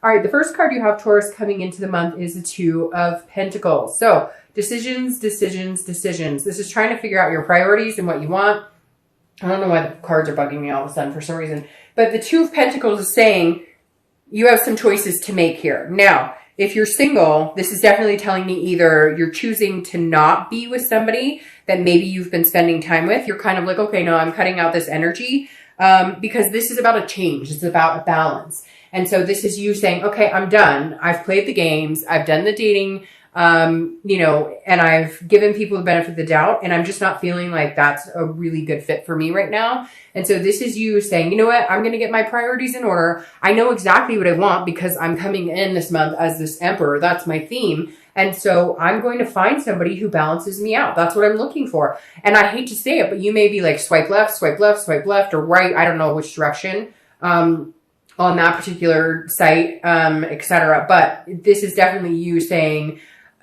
All right, the first card you have, Taurus, coming into the month is the Two of Pentacles. So decisions, decisions, decisions. This is trying to figure out your priorities and what you want. I don't know why the cards are bugging me all of a sudden for some reason. But the Two of Pentacles is saying you have some choices to make here. Now, if you're single, this is definitely telling me either you're choosing to not be with somebody that maybe you've been spending time with. You're kind of like, okay, no, I'm cutting out this energy because this is about a change. It's about a balance. And so this is you saying, okay, I'm done. I've played the games. I've done the dating, and I've given people the benefit of the doubt. And I'm just not feeling like that's a really good fit for me right now. And so this is you saying, you know what? I'm going to get my priorities in order. I know exactly what I want because I'm coming in this month as this emperor. That's my theme. And so I'm going to find somebody who balances me out. That's what I'm looking for. And I hate to say it, but you may be like swipe left, swipe left, swipe left or right. I don't know which direction. On that particular site, etc. But this is definitely you saying,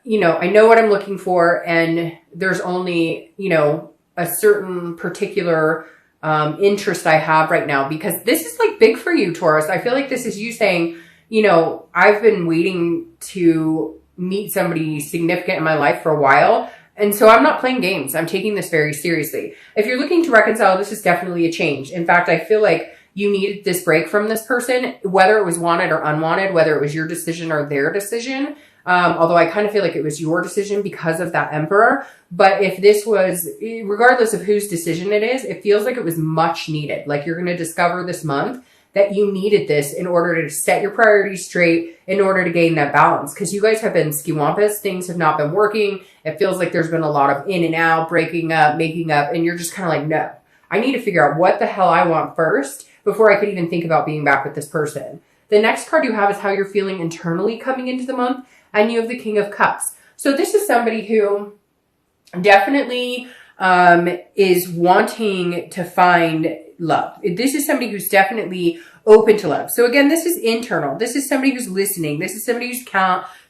I know what I'm looking for, and there's only, a certain particular interest I have right now, because this is like big for you, Taurus. I feel like this is you saying, I've been waiting to meet somebody significant in my life for a while. And so I'm not playing games. I'm taking this very seriously. If you're looking to reconcile, this is definitely a change. In fact, I feel like you needed this break from this person, whether it was wanted or unwanted, whether it was your decision or their decision. Although I kind of feel like it was your decision because of that emperor. But if this was, regardless of whose decision it is, it feels like it was much needed. Like you're going to discover this month that you needed this in order to set your priorities straight, in order to gain that balance. Because you guys have been skiwampus. Things have not been working. It feels like there's been a lot of in and out, breaking up, making up. And you're just kind of like, no, I need to figure out what the hell I want first before I could even think about being back with this person. The next card you have is how you're feeling internally coming into the month. And you have the King of Cups. So this is somebody who definitely is wanting to find love. This is somebody who's definitely open to love. So again, this is internal. This is somebody who's listening. This is somebody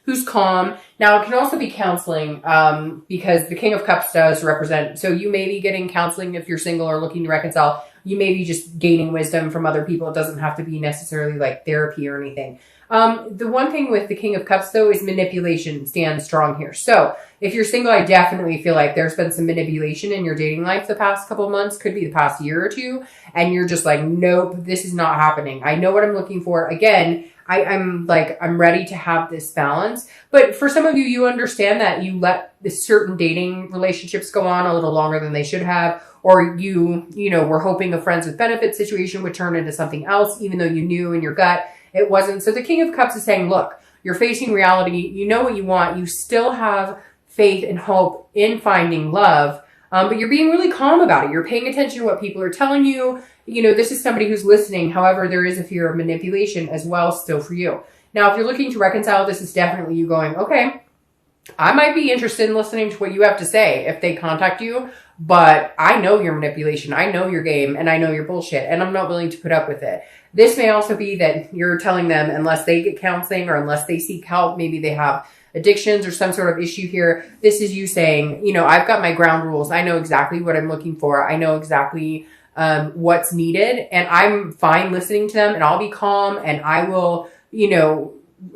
who's calm. Now, it can also be counseling because the King of Cups does represent. So you may be getting counseling if you're single or looking to reconcile. You may be just gaining wisdom from other people. It doesn't have to be necessarily like therapy or anything. The one thing with the King of Cups, though, is manipulation stands strong here. So if you're single, I definitely feel like there's been some manipulation in your dating life the past couple of months, could be the past year or two. And you're just like, nope, this is not happening. I know what I'm looking for. Again, I'm ready to have this balance. But for some of you, you understand that you let certain dating relationships go on a little longer than they should have. Or you were hoping a friends with benefits situation would turn into something else, even though you knew in your gut it wasn't. So the King of Cups is saying, look, you're facing reality. You know what you want. You still have faith and hope in finding love, but you're being really calm about it. You're paying attention to what people are telling you. This is somebody who's listening. However, there is a fear of manipulation as well still for you. Now, if you're looking to reconcile, this is definitely you going, okay, I might be interested in listening to what you have to say if they contact you, but I know your manipulation, I know your game, and I know your bullshit, and I'm not willing to put up with it. This may also be that you're telling them unless they get counseling or unless they seek help, maybe they have addictions or some sort of issue here. This is you saying, I've got my ground rules. I know exactly what I'm looking for. I know exactly what's needed, and I'm fine listening to them, and I'll be calm, and I will,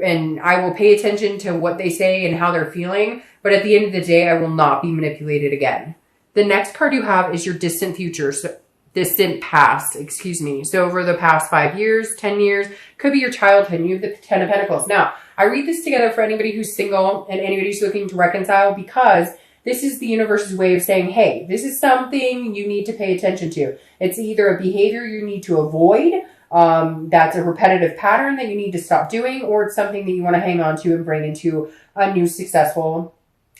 and I will pay attention to what they say and how they're feeling. But at the end of the day, I will not be manipulated again. The next card you have is your distant future. So distant past, excuse me. So over the past 5 years, 10 years, could be your childhood. You have the 10 of Pentacles. Now, I read this together for anybody who's single and anybody who's looking to reconcile, because this is the universe's way of saying, hey, this is something you need to pay attention to. It's either a behavior you need to avoid, that's a repetitive pattern that you need to stop doing, or it's something that you want to hang on to and bring into a new successful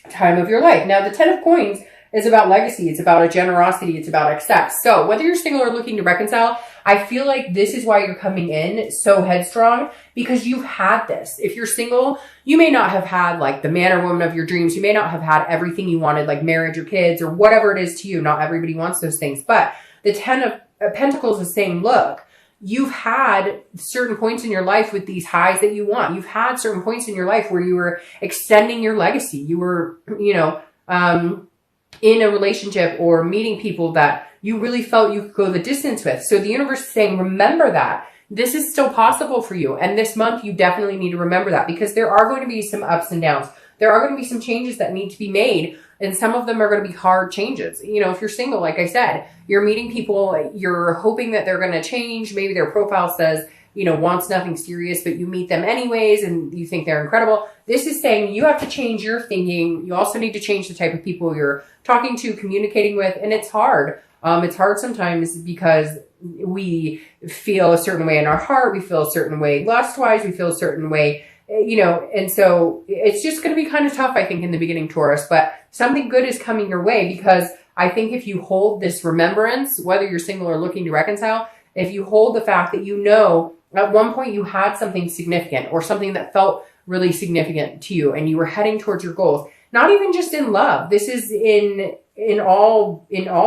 time of your life. Now, the 10 of Coins is about legacy. It's about a generosity. It's about excess. So whether you're single or looking to reconcile, I feel like this is why you're coming in so headstrong, because you've had this. If you're single, you may not have had like the man or woman of your dreams. You may not have had everything you wanted, like marriage or kids or whatever it is to you. Not everybody wants those things. But the 10 of Pentacles is saying, look, you've had certain points in your life with these highs that you want. You've had certain points in your life where you were extending your legacy. You were, in a relationship or meeting people that you really felt you could go the distance with. So the universe is saying, remember that. this is still possible for you. And this month, you definitely need to remember that, because there are going to be some ups and downs. There are going to be some changes that need to be made. And some of them are going to be hard changes. You know, if you're single, like I said, you're meeting people, you're hoping that they're going to change. Maybe their profile says, you know, wants nothing serious, but you meet them anyways and you think they're incredible. This is saying you have to change your thinking. You also need to change the type of people you're talking to, communicating with. And it's hard. It's hard sometimes because we feel a certain way in our heart. We feel a certain way lust-wise. We feel a certain way, you know, and so it's just going to be kind of tough, I think, in the beginning, Taurus, but something good is coming your way, because I think if you hold this remembrance, whether you're single or looking to reconcile, if you hold the fact that, you know, at one point you had something significant or something that felt really significant to you and you were heading towards your goals, not even just in love. This is in all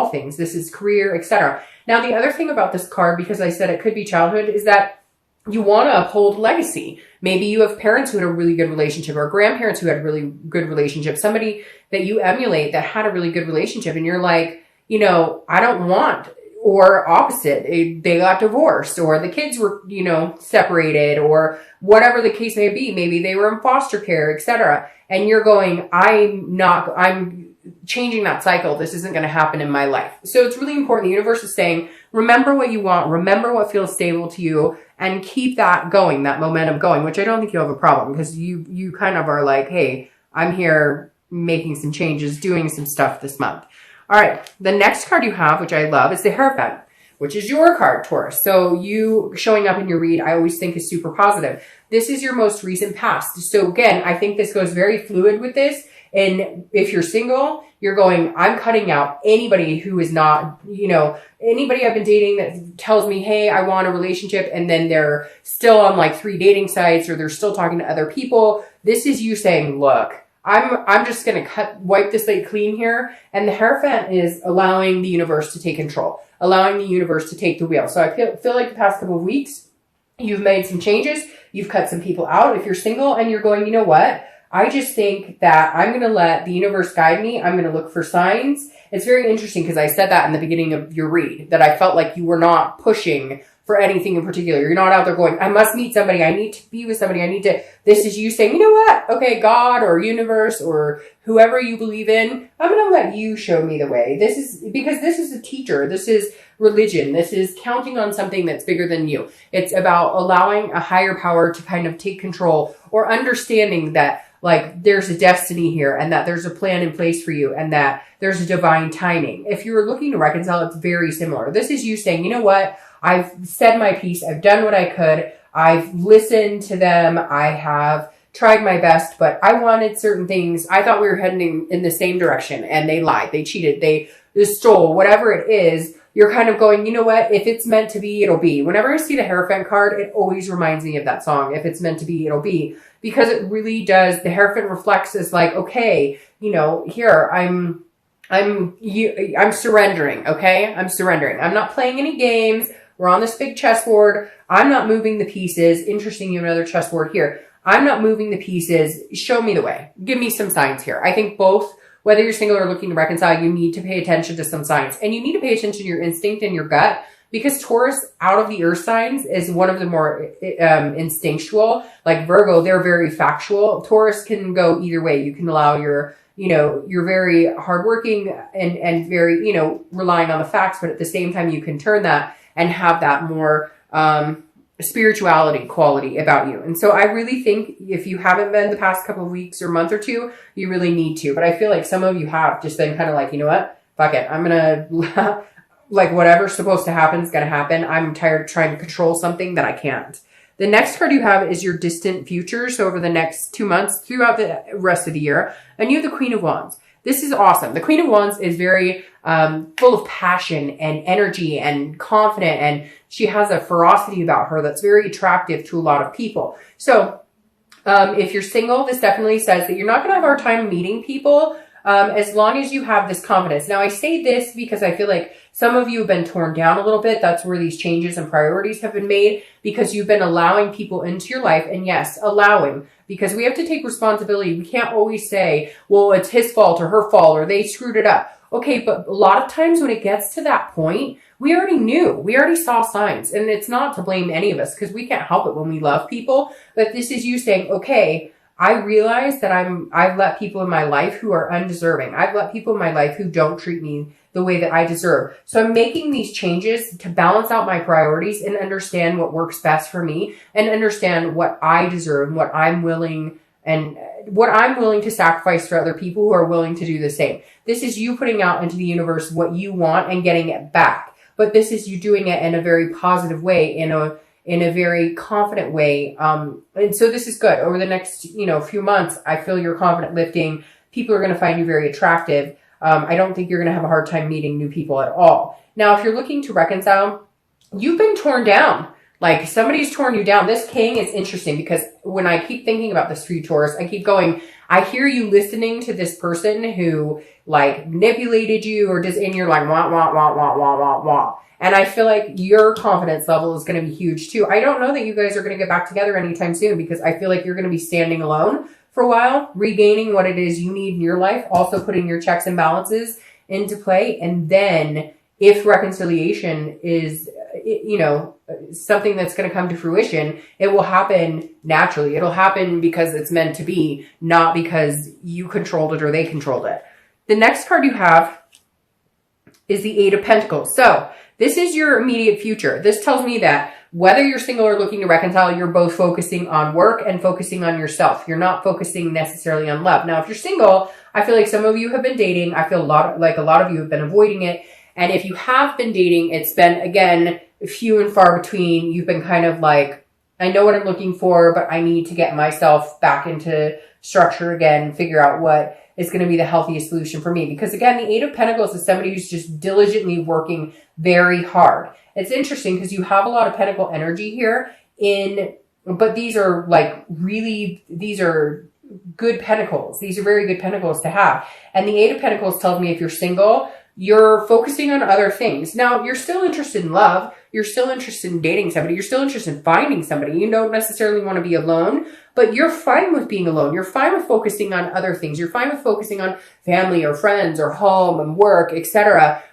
things. This is career, etc. Now, the other thing about this card, because I said it could be childhood, is that you want to uphold legacy. Maybe you have parents who had a really good relationship, or grandparents who had a really good relationship, somebody that you emulate that had a really good relationship. And you're like, you know, I don't want, or opposite, they got divorced, or the kids were, you know, separated, or whatever the case may be. Maybe they were in foster care, etc. And you're going, I'm changing that cycle. This isn't going to happen in my life. So it's really important. The universe is saying, remember what you want, remember what feels stable to you, and keep that going, that momentum going, which I don't think you'll have a problem, because you kind of are like, hey, I'm here making some changes, doing some stuff this month. All right. The next card you have, which I love, is the Hierophant, which is your card, Taurus. So you showing up in your read, I always think is super positive. This is your most recent past. So again, I think this goes very fluid with this. And if you're single, you're going, I'm cutting out anybody who is not, you know, anybody I've been dating that tells me, hey, I want a relationship, and then they're still on like 3 dating sites, or they're still talking to other people. This is you saying, look, I'm just going to wipe the slate clean here. And the Hierophant is allowing the universe to take control, allowing the universe to take the wheel. So I feel like the past couple of weeks, you've made some changes. You've cut some people out. If you're single and you're going, you know what? I just think that I'm going to let the universe guide me. I'm going to look for signs. It's very interesting, because I said that in the beginning of your read, that I felt like you were not pushing for anything in particular. You're not out there going, I must meet somebody. I need to be with somebody. This is you saying, you know what? Okay, God or universe or whoever you believe in, I'm going to let you show me the way. This is because this is a teacher. This is religion. This is counting on something that's bigger than you. It's about allowing a higher power to kind of take control, or understanding that, like, there's a destiny here, and that there's a plan in place for you, and that there's a divine timing. If you're looking to reconcile, it's very similar. This is you saying, you know what? I've said my piece. I've done what I could. I've listened to them. I have tried my best, but I wanted certain things. I thought we were heading in the same direction, and they lied. They cheated. They stole, whatever it is. You're kind of going, you know what? If it's meant to be, it'll be. Whenever I see the Hierophant card, it always reminds me of that song. If it's meant to be, it'll be. Because it really does. The Hierophant reflects as like, okay, you know, here, I'm surrendering, okay? I'm surrendering. I'm not playing any games. We're on this big chessboard. I'm not moving the pieces. Interesting, you have another chessboard here. I'm not moving the pieces. Show me the way. Give me some signs here. I think both, whether you're single or looking to reconcile, you need to pay attention to some signs. And you need to pay attention to your instinct and your gut, because Taurus, out of the earth signs, is one of the more instinctual. Like Virgo, they're very factual. Taurus can go either way. You can allow you're very hardworking and very, you know, relying on the facts, but at the same time, you can turn that and have that more spirituality quality about you. And so I really think if you haven't been the past couple of weeks or month or two, you really need to. But I feel like some of you have just been kind of like, you know what? Fuck it. I'm going to, like, whatever's supposed to happen is going to happen. I'm tired of trying to control something that I can't. The next card you have is your distant future. So over the next 2 months, throughout the rest of the year. And you have the Queen of Wands. This is awesome. The Queen of Wands is very full of passion and energy and confident, and she has a ferocity about her that's very attractive to a lot of people. So if you're single, this definitely says that you're not going to have a hard time meeting people as long as you have this confidence. Now, I say this because I feel like some of you have been torn down a little bit. That's where these changes and priorities have been made, because you've been allowing people into your life. And yes, allowing, because we have to take responsibility. We can't always say, well, it's his fault or her fault or they screwed it up. Okay, but a lot of times when it gets to that point, we already knew, we already saw signs, and it's not to blame any of us because we can't help it when we love people. But this is you saying, okay, I realize that I've let people in my life who are undeserving. I've let people in my life who don't treat me the way that I deserve. So I'm making these changes to balance out my priorities and understand what works best for me and understand what I deserve and what I'm willing to sacrifice for other people who are willing to do the same. This is you putting out into the universe what you want and getting it back. But this is you doing it in a very positive way, in a very confident way. And so this is good. Over the next, few months, I feel your confident lifting. People are going to find you very attractive. I don't think you're going to have a hard time meeting new people at all. Now, if you're looking to reconcile, you've been torn down. Like somebody's torn you down. This king is interesting because when I keep thinking about this for you, Taurus, I keep going, I hear you listening to this person who like manipulated you or just and you're like, wah, wah, wah, wah, wah, wah, wah. And I feel like your confidence level is going to be huge too. I don't know that you guys are going to get back together anytime soon because I feel like you're going to be standing alone for a while, regaining what it is you need in your life, also putting your checks and balances into play. And then if reconciliation is, something that's going to come to fruition, it will happen naturally. It'll happen because it's meant to be, not because you controlled it or they controlled it. The next card you have is the Eight of Pentacles. So this is your immediate future. This tells me that whether you're single or looking to reconcile, you're both focusing on work and focusing on yourself. You're not focusing necessarily on love. Now, if you're single, I feel like some of you have been dating. I feel a lot of you have been avoiding it. And if you have been dating, it's been, again, few and far between. You've been kind of like, I know what I'm looking for, but I need to get myself back into structure again, figure out what is going to be the healthiest solution for me. Because again, the Eight of Pentacles is somebody who's just diligently working very hard. It's interesting because you have a lot of pentacle energy here but these are these are good pentacles. These are very good pentacles to have. And the Eight of Pentacles tells me if you're single, you're focusing on other things. Now, you're still interested in love. You're still interested in dating somebody. You're still interested in finding somebody. You don't necessarily want to be alone, but you're fine with being alone. You're fine with focusing on other things. You're fine with focusing on family or friends or home and work, etc.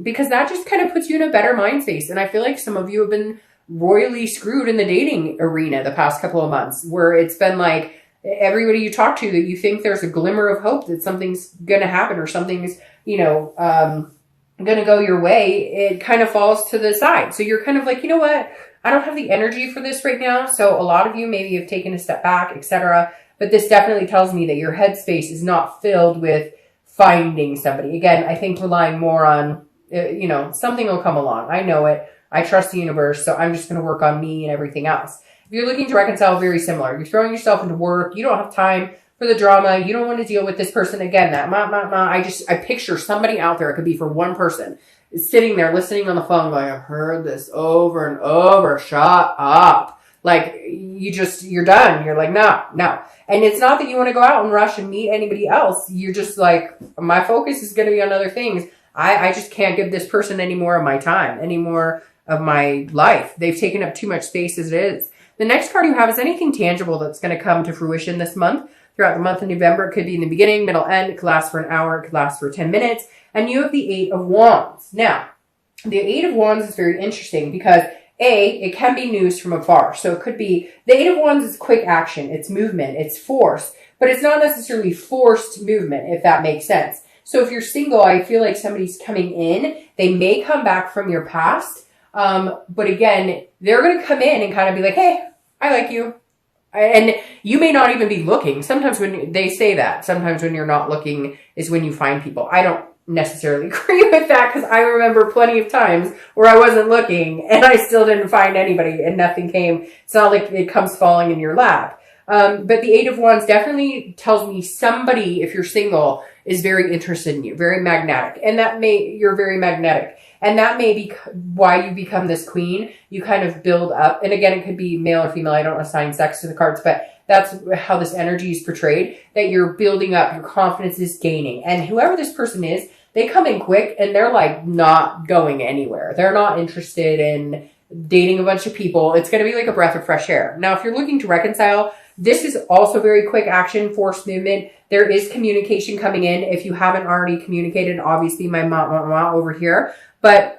Because that just kind of puts you in a better mind space. And I feel like some of you have been royally screwed in the dating arena the past couple of months, where it's been like everybody you talk to that you think there's a glimmer of hope that something's going to happen or something's, going to go your way, it kind of falls to the side. So you're kind of like, you know what? I don't have the energy for this right now. So a lot of you maybe have taken a step back, etc. But this definitely tells me that your headspace is not filled with finding somebody. Again, I think relying more on, something will come along. I know it. I trust the universe. So I'm just going to work on me and everything else. If you're looking to reconcile, very similar. You're throwing yourself into work. You don't have time for the drama. You don't want to deal with this person again. I picture somebody out there. It could be for one person is sitting there listening on the phone going, I've heard this over and over. Shut up. Like you're done. You're like, no. And it's not that you want to go out and rush and meet anybody else. You're just like, my focus is going to be on other things. I just can't give this person any more of my time, any more of my life. They've taken up too much space as it is. The next card you have is anything tangible that's going to come to fruition this month. Throughout the month of November, it could be in the beginning, middle, end. It could last for an hour. It could last for 10 minutes. And you have the Eight of Wands. Now, the Eight of Wands is very interesting because it can be news from afar. So it could be, the Eight of Wands is quick action. It's movement. It's force. But it's not necessarily forced movement, if that makes sense. So if you're single, I feel like somebody's coming in. They may come back from your past. But again, they're going to come in and kind of be like, hey, I like you. And you may not even be looking. Sometimes when they say that, sometimes when you're not looking is when you find people. I don't necessarily agree with that because I remember plenty of times where I wasn't looking and I still didn't find anybody and nothing came. It's not like it comes falling in your lap. But the Eight of Wands definitely tells me somebody, if you're single, is very interested in you, very magnetic. And you're very magnetic. And that may be why you become this queen. You kind of build up. And again, it could be male or female. I don't assign sex to the cards, but that's how this energy is portrayed, that you're building up. Your confidence is gaining. And whoever this person is, they come in quick and they're like not going anywhere. They're not interested in dating a bunch of people. It's going to be like a breath of fresh air. Now, if you're looking to reconcile, this is also very quick action, forced movement. There is communication coming in. If you haven't already communicated, obviously my mom over here. But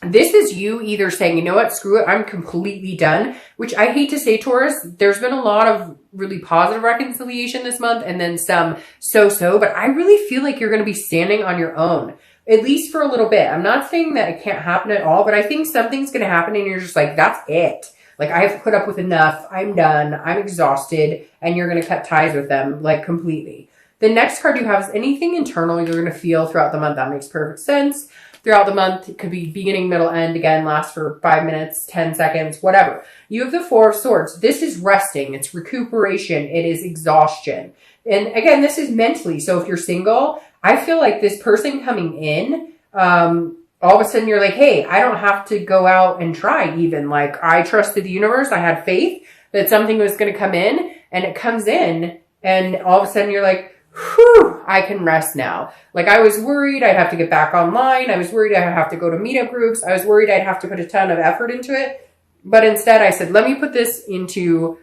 this is you either saying, you know what, screw it, I'm completely done. Which I hate to say, Taurus, there's been a lot of really positive reconciliation this month and then some so-so. But I really feel like you're going to be standing on your own, at least for a little bit. I'm not saying that it can't happen at all, but I think something's going to happen and you're just like, that's it. Like, I've put up with enough. I'm done. I'm exhausted. And you're going to cut ties with them, like, completely. The next card you have is anything internal you're going to feel throughout the month. That makes perfect sense. Throughout the month, it could be beginning, middle, end. Again, last for 5 minutes, 10 seconds, whatever. You have the Four of Swords. This is resting. It's recuperation. It is exhaustion. And again, this is mentally. So if you're single, I feel like this person coming in, all of a sudden you're like, hey, I don't have to go out and try even. Like, I trusted the universe. I had faith that something was going to come in, and it comes in, and all of a sudden you're like, whew, I can rest now. Like, I was worried I'd have to get back online. I was worried I'd have to go to meetup groups. I was worried I'd have to put a ton of effort into it. But instead I said, let me put this into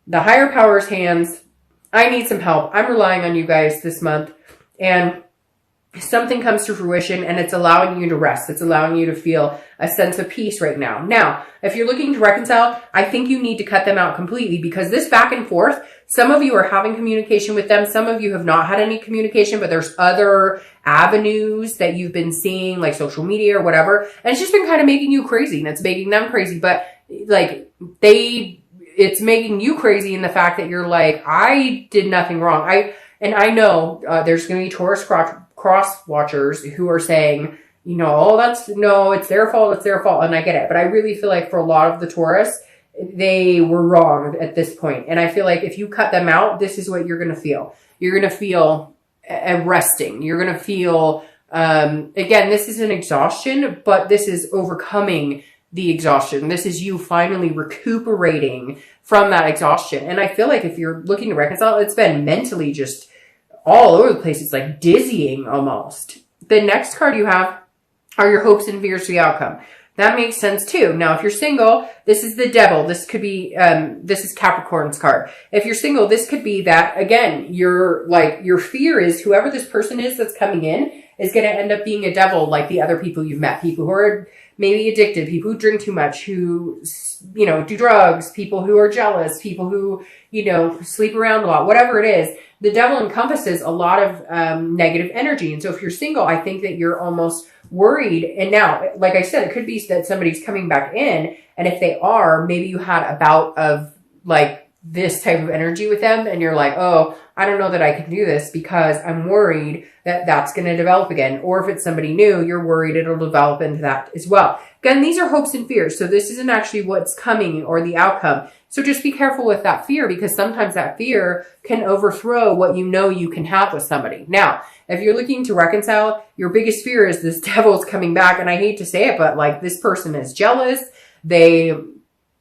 the higher power's hands. I need some help. I'm relying on you guys this month. And something comes to fruition and it's allowing you to rest. It's allowing you to feel a sense of peace right now. Now, if you're looking to reconcile, I think you need to cut them out completely, because this back and forth, some of you are having communication with them. Some of you have not had any communication, but there's other avenues that you've been seeing, like social media or whatever. And it's just been kind of making you crazy, and it's making them crazy. But like, it's making you crazy in the fact that you're like, I did nothing wrong. I know there's going to be Taurus cross watchers who are saying, you know, oh, it's their fault. It's their fault. And I get it. But I really feel like for a lot of the Taurus, they were wrong at this point. And I feel like if you cut them out, this is what you're going to feel. You're going to feel resting. You're going to feel, again, this is an exhaustion, but this is overcoming the exhaustion. This is you finally recuperating from that exhaustion. And I feel like if you're looking to reconcile, it's been mentally just all over the place. It's like dizzying almost. The next card you have are your hopes and fears for the outcome. That makes sense too. Now, if you're single, this is the Devil. This could be, this is Capricorn's card. If you're single, this could be that, again, your fear is whoever this person is that's coming in is going to end up being a devil like the other people you've met. People who are maybe addicted, people who drink too much, who, you know, do drugs, people who are jealous, people who, you know, sleep around a lot, whatever it is. The devil encompasses a lot of negative energy. And so if you're single, I think that you're almost worried. And now, like I said, it could be that somebody's coming back in. And if they are, maybe you had a bout of like this type of energy with them. And you're like, oh, I don't know that I can do this because I'm worried that that's going to develop again. Or if it's somebody new, you're worried it'll develop into that as well. Again, these are hopes and fears. So this isn't actually what's coming or the outcome. So just be careful with that fear, because sometimes that fear can overthrow what you know you can have with somebody. Now, if you're looking to reconcile, your biggest fear is this devil's coming back. And I hate to say it, but like, this person is jealous. They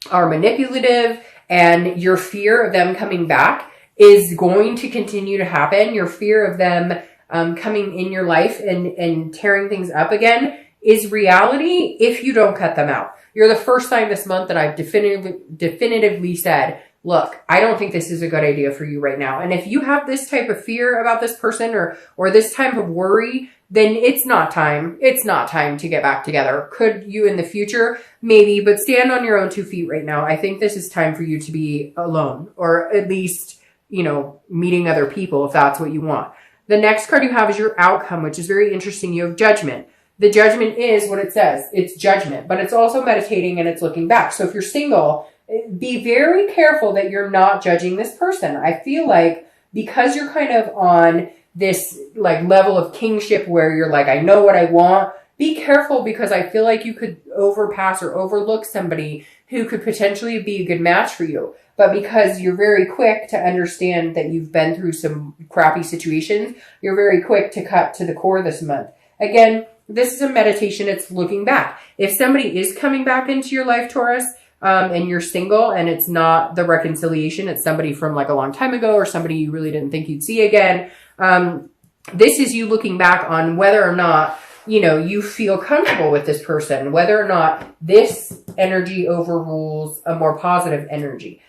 are manipulative, and your fear of them coming back is going to continue to happen. Your fear of them coming in your life and tearing things up again is reality if you don't cut them out. You're the first time this month that I've definitively said, look, I don't think this is a good idea for you right now. And if you have this type of fear about this person or this type of worry, then it's not time. It's not time to get back together. Could you in the future? Maybe, but stand on your own 2 feet right now. I think this is time for you to be alone, or at least, you know, meeting other people if that's what you want. The next card you have is your outcome, which is very interesting. You have Judgment. The Judgment is what it says. It's judgment, but it's also meditating and it's looking back. So if you're single, be very careful that you're not judging this person. I feel like because you're kind of on this like level of kingship where you're like, I know what I want, be careful, because I feel like you could overpass or overlook somebody who could potentially be a good match for you. But because you're very quick to understand that you've been through some crappy situations, you're very quick to cut to the core this month. Again, this is a meditation. It's looking back. If somebody is coming back into your life, Taurus, and you're single and it's not the reconciliation, it's somebody from like a long time ago or somebody you really didn't think you'd see again. This is you looking back on whether or not you know, you feel comfortable with this person, whether or not this energy overrules a more positive energy.